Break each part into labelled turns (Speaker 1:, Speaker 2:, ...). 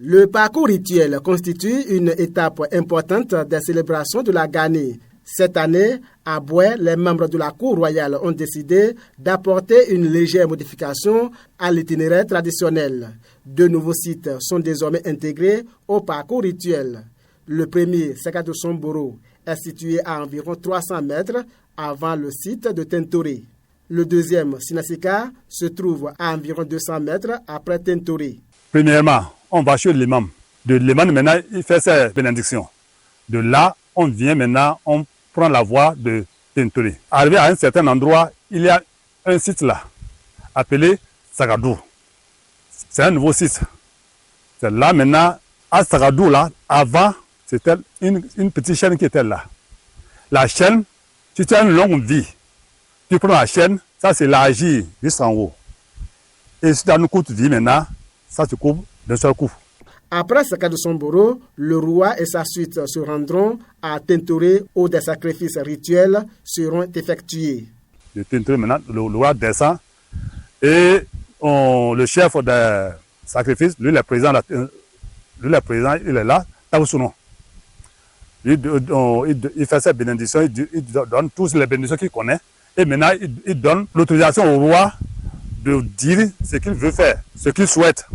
Speaker 1: Le parcours rituel constitue une étape importante des célébrations de la Gani. Cette année, à Boué, les membres de la Cour royale ont décidé d'apporter une légère modification à l'itinéraire traditionnel. 2 nouveaux sites sont désormais intégrés au parcours rituel. Le premier, Sakadou Somboro, est situé à environ 300 mètres avant le site de Tentoré. Le deuxième, Sinasika, se trouve à environ 200 mètres après Tentoré.
Speaker 2: Premièrement, on va chez l'imam. De l'imam, maintenant, il fait ses bénédictions. De là, on vient maintenant, on prend la voie de Tentoré. Arrivé à un certain endroit, il y a un site là, appelé Sagadou. C'est un nouveau site. C'est là maintenant, à Sagadou, là, avant, c'était une petite chaîne qui était là. La chaîne, si tu as une longue vie, tu prends la chaîne, ça c'est l'agir jusqu'en haut. Et si tu as une courte vie maintenant, ça se coupe d'un seul coup.
Speaker 1: Après Sakadou Somboro, le roi et sa suite se rendront à Tentoré où des sacrifices rituels seront effectués.
Speaker 2: De Tentoré maintenant, le roi descend et le chef des sacrifices, lui le président, il est là, Taoussounon. Il fait ses bénédictions, il donne tous les bénédictions qu'il connaît. Et maintenant, il donne l'autorisation au roi de dire ce qu'il veut faire, ce qu'il souhaite.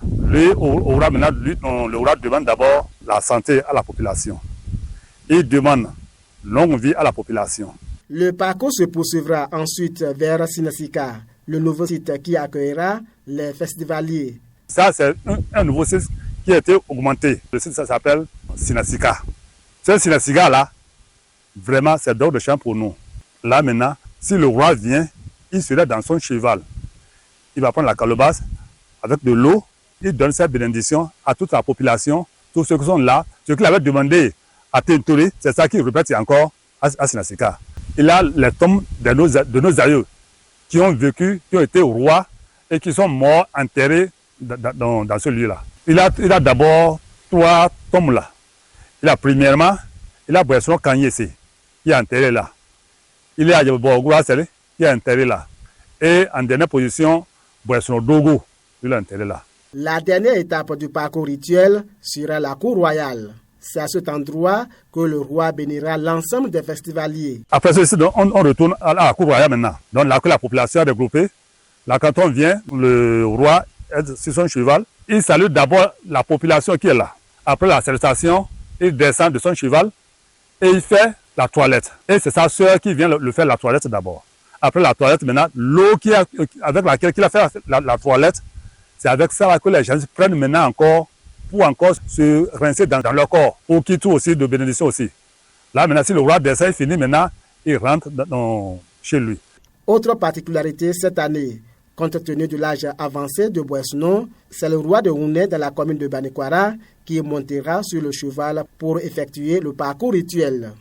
Speaker 2: Le roi demande d'abord la santé à la population. Il demande longue vie à la population.
Speaker 1: Le parcours se poursuivra ensuite vers Sinasika, le nouveau site qui accueillera les festivaliers.
Speaker 2: Ça, c'est un nouveau site qui a été augmenté. Le site, ça s'appelle Sinasika. Ce Sinasika-là, vraiment, c'est d'or de champ pour nous. Là, maintenant, si le roi vient, il sera dans son cheval. Il va prendre la calebasse avec de l'eau. Il donne sa bénédiction à toute la population, tous ceux qui sont là. Ce qu'il avait demandé à Tentoré, c'est ça qu'il répète encore à Sinasika. Il a les tombes de nos aïeux qui ont vécu, qui ont été rois et qui sont morts, enterrés dans ce lieu-là. Il a d'abord 3 tombes là. Premièrement, il a Boisson Kanyese, qui est enterré là. Il y a Yabogoua Sele, qui est enterré là. Et en dernière position, Boisson Dogo, il est enterré là.
Speaker 1: La dernière étape du parcours rituel sera la cour royale. C'est à cet endroit que le roi bénira l'ensemble des festivaliers.
Speaker 2: Après ceci, on retourne à la cour royale maintenant. Donc là que la population est regroupée. Là, quand on vient, le roi est sur son cheval. Il salue d'abord la population qui est là. Après la salutation, il descend de son cheval et il fait la toilette. Et c'est sa sœur qui vient le faire la toilette d'abord. Après la toilette, maintenant, l'eau avec laquelle il a fait la toilette, c'est avec ça que les gens prennent maintenant encore pour encore se rincer dans leur corps, pour qu'ils trouvent aussi de bénédiction aussi. Là, maintenant, si le roi descend, il finit maintenant, il rentre chez lui.
Speaker 1: Autre particularité cette année, compte tenu de l'âge avancé de Boissenon, c'est le roi de Houné dans la commune de Banikwara qui montera sur le cheval pour effectuer le parcours rituel.